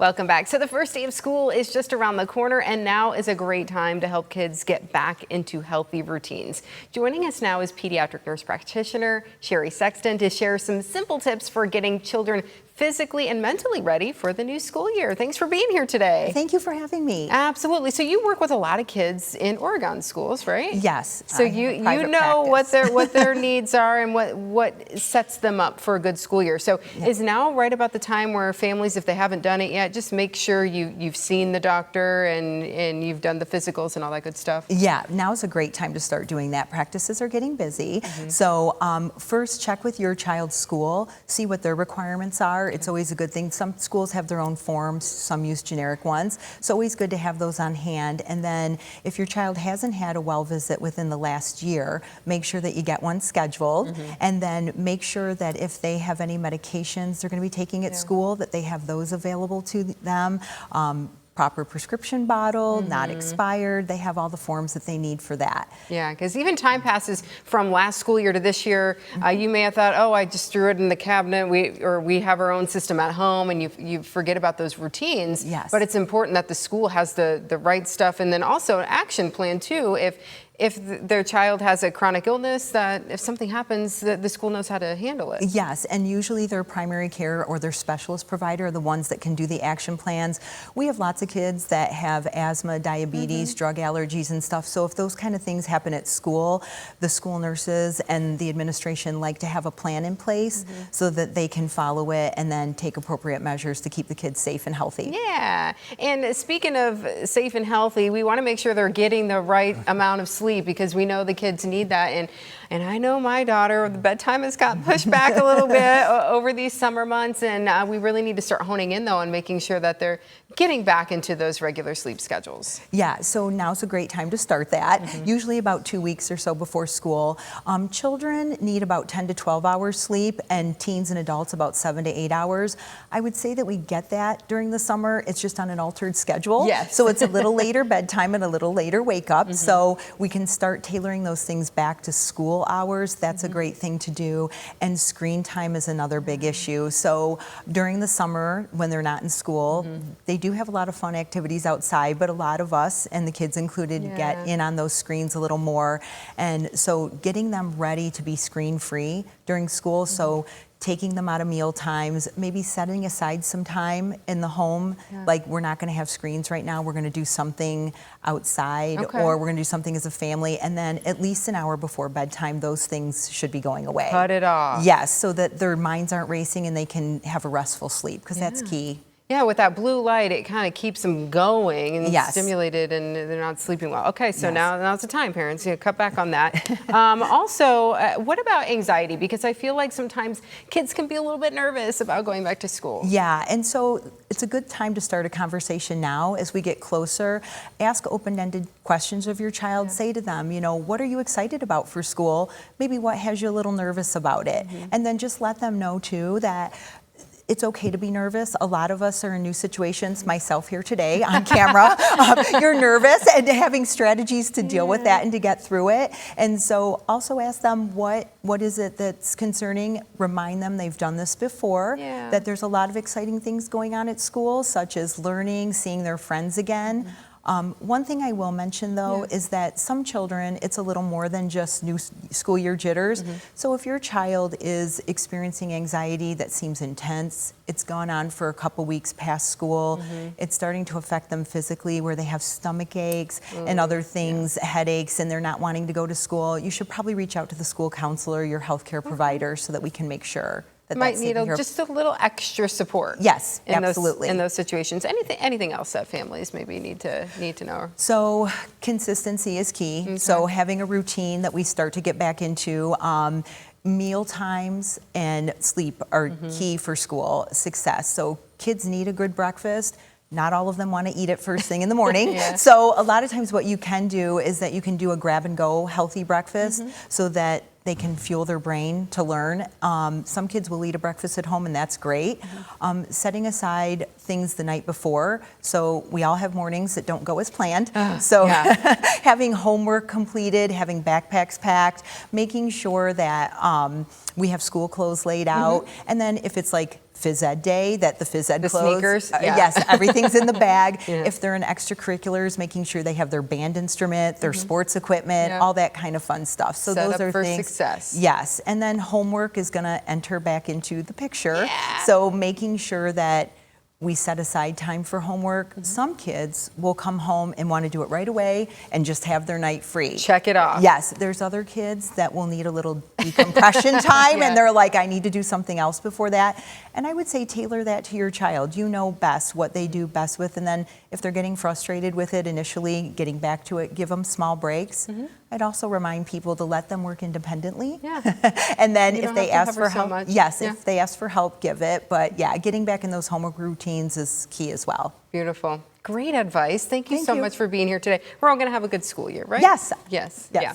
Welcome back. So the first day of school is just around the corner, and now is a great time to help kids get back into healthy routines. Joining us now is pediatric nurse practitioner Cherie Sexton to share some simple tips for getting children physically and mentally ready for the new school year. Thanks for being here today. Thank you for having me. Absolutely. So you work with a lot of kids in Oregon schools, right? Yes. So you know what their needs are and what sets them up for a good school year. So is now right about the time where families, if they haven't done it yet, just make sure you've seen the doctor and you've done the physicals and all that good stuff? Yeah, now is a great time to start doing that. Practices are getting busy. So first check with your child's school, see what their requirements are. It's always a good thing. Some schools have their own forms, some use generic ones. It's always good to have those on hand. And then if your child hasn't had a well visit within the last year, make sure that you get one scheduled. And then make sure that if they have any medications they're going to be taking at school, that they have those available to them. Proper prescription bottle, not expired. They have all the forms that they need for that. Yeah, because even time passes from last school year to this year. You may have thought, oh, I just threw it in the cabinet. We have our own system at home, and you forget about those routines. Yes. But it's important that the school has the right stuff, and then also an action plan too. If their child has a chronic illness, that if something happens, the school knows how to handle it. Yes, and usually their primary care or their specialist provider are the ones that can do the action plans. We have lots of kids that have asthma, diabetes, drug allergies and stuff. So if those kind of things happen at school, the school nurses and the administration like to have a plan in place so that they can follow it and then take appropriate measures to keep the kids safe and healthy. Yeah, and speaking of safe and healthy, we want to make sure they're getting the right amount of sleep, because we know the kids need that. And I know my daughter, the bedtime has got pushed back a little bit over these summer months, and we really need to start honing in though on making sure that they're getting back into those regular sleep schedules. Yeah, so now's a great time to start that. Usually about 2 weeks or so before school. Children need about 10 to 12 hours sleep, and teens and adults about 7 to 8 hours. I would say that we get that during the summer. It's just on an altered schedule. Yes. So it's a little later bedtime and a little later wake up. So we can start tailoring those things back to school hours. That's a great thing to do. And screen time is another big issue. So during the summer, when they're not in school, they do have a lot of fun activities outside, but a lot of us, and the kids included, get in on those screens a little more. And so getting them ready to be screen free during school. So taking them out of meal times, maybe setting aside some time in the home, like we're not going to have screens right now, we're going to do something outside, or we're going to do something as a family, and then at least an hour before bedtime, those things should be going away. Cut it off. Yes, so that their minds aren't racing and they can have a restful sleep, because that's key. Yeah, with that blue light, it kind of keeps them going and stimulated, and they're not sleeping well. Okay, so now's the time, parents. Cut back on that. Also, what about anxiety? Because I feel like sometimes kids can be a little bit nervous about going back to school. Yeah, and so it's a good time to start a conversation now as we get closer. Ask open-ended questions of your child. Say to them, what are you excited about for school? Maybe what has you a little nervous about it? And then just let them know, too, that it's okay to be nervous. A lot of us are in new situations, myself here today on camera. You're nervous, and having strategies to deal with that and to get through it. And so also ask them what is it that's concerning. Remind them they've done this before, that there's a lot of exciting things going on at school, such as learning, seeing their friends again. One thing I will mention, though, is that some children, it's a little more than just new school year jitters. So if your child is experiencing anxiety that seems intense, it's gone on for a couple weeks past school, it's starting to affect them physically, where they have stomach aches and other things, headaches, and they're not wanting to go to school, you should probably reach out to the school counselor, your healthcare provider, so that we can make sure that might need just a little extra support. Yes, absolutely. In those situations. Anything else that families maybe need to know? So consistency is key. So having a routine that we start to get back into. Meal times and sleep are key for school success. So kids need a good breakfast. Not all of them want to eat it first thing in the morning. So a lot of times what you can do is that you can do a grab and go healthy breakfast so that they can fuel their brain to learn. Some kids will eat a breakfast at home, and that's great. Setting aside things the night before. So we all have mornings that don't go as planned. Having homework completed, having backpacks packed, making sure that we have school clothes laid out. And then if it's like phys ed day, that the phys ed The clothes. sneakers, yeah. Yes, everything's in the bag. Yeah. If they're in extracurriculars, making sure they have their band instrument, their sports equipment, Yeah. all that kind of fun stuff. So Set those up are for things. success. Yes, and then homework is going to enter back into the picture. Yeah. So making sure that we set aside time for homework. Mm-hmm. Some kids will come home and want to do it right away and just have their night free. Check it off. Yes, there's other kids that will need a little decompression time Yeah. and they're like, I need to do something else before that. And I would say tailor that to your child. You know best what they do best with. And then if they're getting frustrated with it initially, getting back to it, give them small breaks. I'd also remind people to let them work independently. Yeah. And then You if don't they have to ask hover for so help, much. yes, Yeah. if they ask for help, give it. But yeah, getting back in those homework routines is key as well. Beautiful. Great advice. Thank you Thank so you. much for being here today. We're all going to have a good school year, right? Yes. Yes. Yes. Yeah.